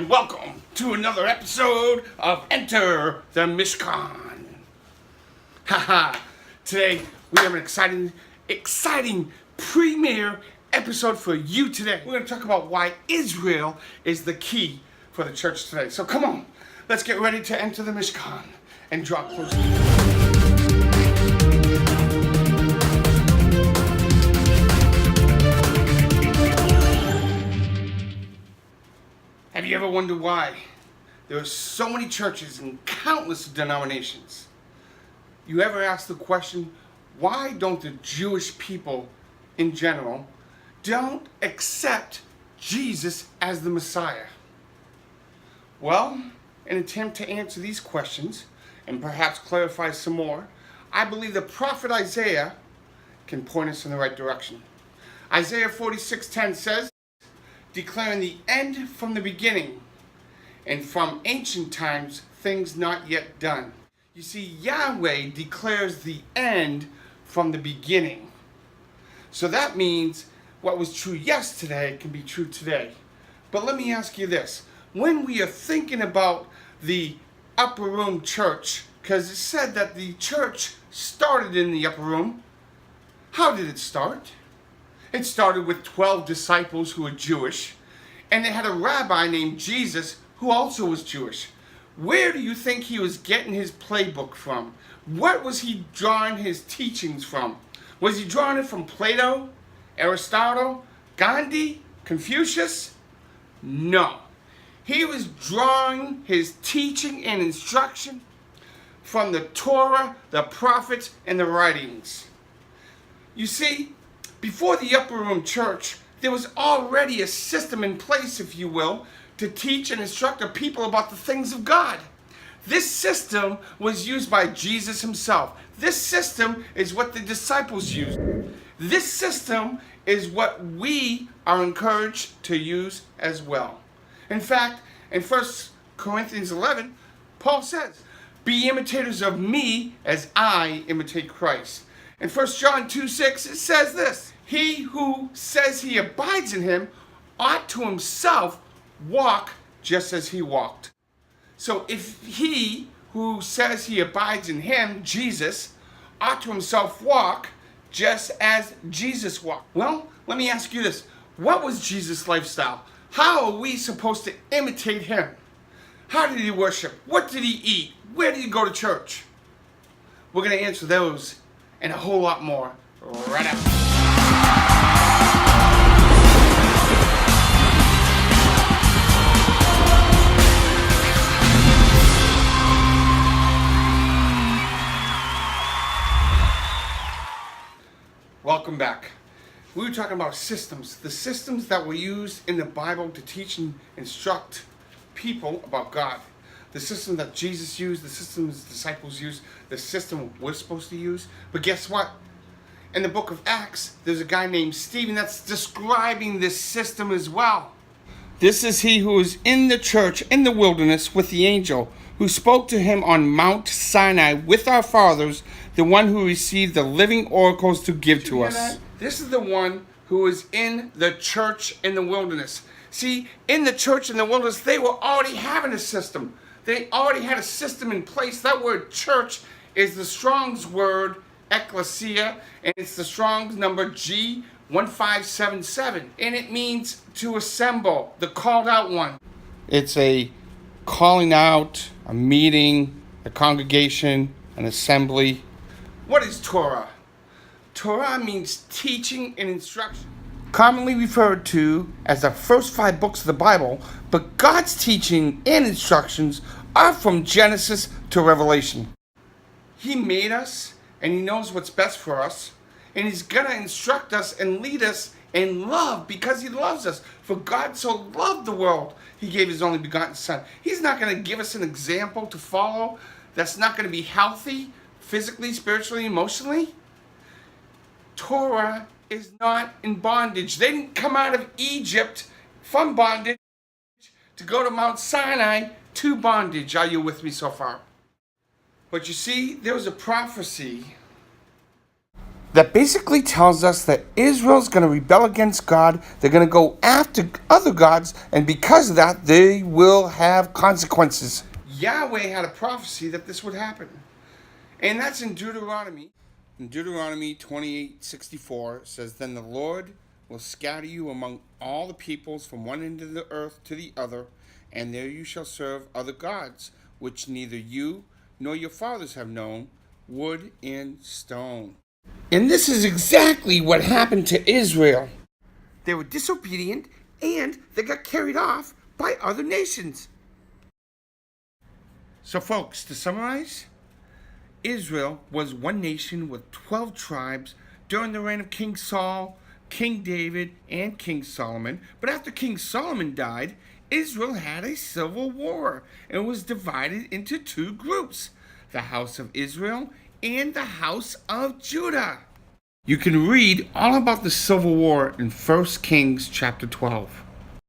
and welcome to another episode of Enter the Mishkan. Haha, today we have an exciting premiere episode for you today. We're going to talk about why Israel is the key for the church today. So come on, let's get ready to enter the Mishkan and draw closer. Have you ever wondered why there are so many churches and countless denominations? You ever ask the question, why don't the Jewish people in general don't accept Jesus as the Messiah? Well, in an attempt to answer these questions and perhaps clarify some more, I believe the prophet Isaiah can point us in the right direction. Isaiah 46:10 says, declaring the end from the beginning, and from ancient times things not yet done. You see, Yahweh declares the end from the beginning. So that means what was true yesterday can be true today. But let me ask you this. When we are thinking about the upper room church, because it said that the church started in the upper room, how did it start? It started with 12 disciples who were Jewish, and they had a rabbi named Jesus who also was Jewish. Where do you think he was getting his playbook from? What was he drawing his teachings from? Was he drawing it from Plato, Aristotle, Gandhi, Confucius? No. He was drawing his teaching and instruction from the Torah, the prophets, and the writings. You see, before the upper room church, there was already a system in place, if you will, to teach and instruct the people about the things of God. This system was used by Jesus himself. This system is what the disciples used. This system is what we are encouraged to use as well. In fact, in 1 Corinthians 11, Paul says, be imitators of me as I imitate Christ. In 1 John 2:6, it says this, he who says he abides in him ought to himself walk just as he walked. So if he who says he abides in him, Jesus, ought to himself walk just as Jesus walked. Well, let me ask you this. What was Jesus' lifestyle? How are we supposed to imitate him? How did he worship? What did he eat? Where did he go to church? We're going to answer those and a whole lot more right after. Welcome back. We were talking about systems, the systems that were used in the Bible to teach and instruct people about God. The system that Jesus used, the system his disciples used, the system we're supposed to use. But guess what? In the book of Acts, there's a guy named Stephen that's describing this system as well. This is he who was in the church in the wilderness with the angel who spoke to him on Mount Sinai with our fathers, the one who received the living oracles to give to us. This is the one who was in the church in the wilderness. See, in the church in the wilderness, they were already having a system. They already had a system in place. That word church is the Strong's word ecclesia, and it's the Strong's number G1577, and it means to assemble, the called out one. It's a calling out, a meeting, a congregation, an assembly. What is Torah? Torah means teaching and instruction, commonly referred to as the first 5 books of the Bible, but God's teaching and instructions are from Genesis to Revelation. He made us, and he knows what's best for us, and he's going to instruct us and lead us in love because he loves us. For God so loved the world, he gave his only begotten Son. He's not going to give us an example to follow that's not going to be healthy, physically, spiritually, emotionally. Torah is not in bondage. They didn't come out of Egypt from bondage to go to Mount Sinai to bondage. Are you with me so far? But you see, there was a prophecy that basically tells us that Israel's going to rebel against God. They're going to go after other gods, and because of that, they will have consequences. Yahweh had a prophecy that this would happen, and that's in Deuteronomy. In Deuteronomy 28:64, it says, "Then the Lord will scatter you among all the peoples from one end of the earth to the other, and there you shall serve other gods, which neither you nor your fathers have known, wood and stone." And this is exactly what happened to Israel. They were disobedient, and they got carried off by other nations. So folks, to summarize, Israel was one nation with 12 tribes during the reign of King Saul, King David, and King Solomon. But after King Solomon died, Israel had a civil war and was divided into two groups, the house of Israel and the house of Judah. You can read all about the civil war in 1 Kings chapter 12.